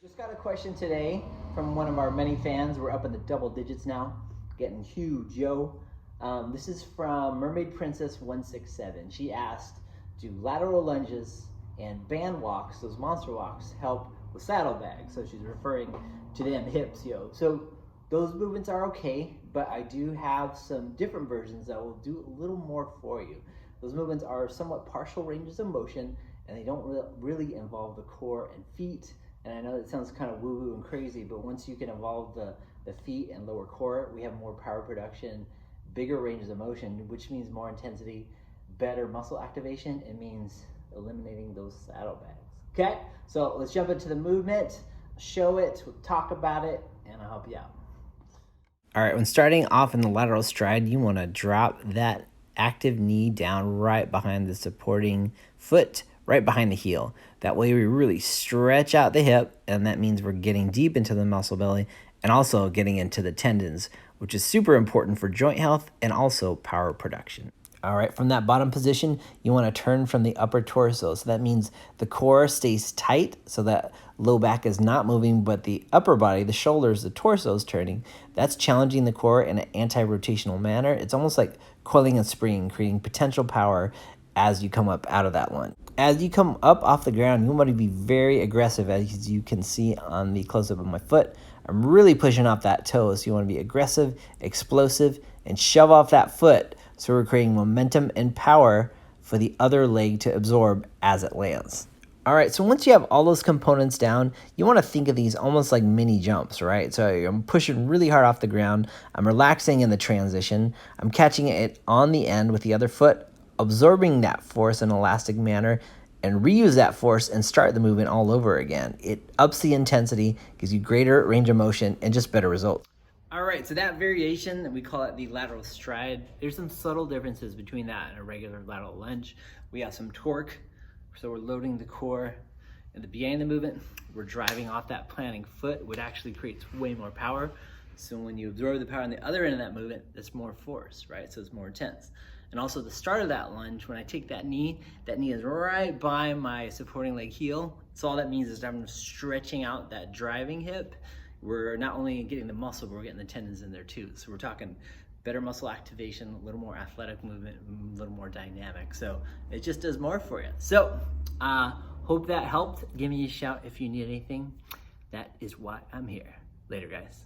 Just got a question today from one of our many fans. We're up in the double digits now, getting huge, yo. This is from Mermaid Princess 167. She asked, do lateral lunges and band walks, those monster walks, help with saddlebags? So she's referring to them hips, yo. So those movements are okay, but I do have some different versions that will do a little more for you. Those movements are somewhat partial ranges of motion, and they don't really involve the core and feet. And I know that sounds kind of woo-woo and crazy, but once you can involve the feet and lower core, we have more power production, bigger ranges of motion, which means more intensity, better muscle activation. It means eliminating those saddlebags. Okay, so let's jump into the movement, show it, we'll talk about it, and I'll help you out. All right, when starting off in the lateral stride, you want to drop that active knee down right behind the supporting foot, right behind the heel. That way we really stretch out the hip, and that means we're getting deep into the muscle belly and also getting into the tendons, which is super important for joint health and also power production. All right, from that bottom position, you want to turn from the upper torso. So that means the core stays tight so that low back is not moving, but the upper body, the shoulders, the torso is turning. That's challenging the core in an anti-rotational manner. It's almost like coiling a spring, creating potential power as you come up out of that lunge. As you come up off the ground, you want to be very aggressive, as you can see on the close-up of my foot. I'm really pushing off that toe, so you want to be aggressive, explosive, and shove off that foot. So we're creating momentum and power for the other leg to absorb as it lands. All right, so once you have all those components down, you want to think of these almost like mini jumps, right? So I'm pushing really hard off the ground. I'm relaxing in the transition. I'm catching it on the end with the other foot, absorbing that force in an elastic manner, and reuse that force and start the movement all over again. It ups the intensity, gives you greater range of motion, and just better results. All right, so that variation, we call it the lateral stride. There's some subtle differences between that and a regular lateral lunge. We have some torque, so we're loading the core at the beginning of the movement. We're driving off that planting foot, which actually creates way more power. So when you absorb the power on the other end of that movement, that's more force, right? So it's more intense. And also the start of that lunge, when I take that knee is right by my supporting leg heel. So all that means is I'm stretching out that driving hip. We're not only getting the muscle, but we're getting the tendons in there too. So we're talking better muscle activation, a little more athletic movement, a little more dynamic. So it just does more for you. So hope that helped. Give me a shout if you need anything. That is why I'm here. Later, guys.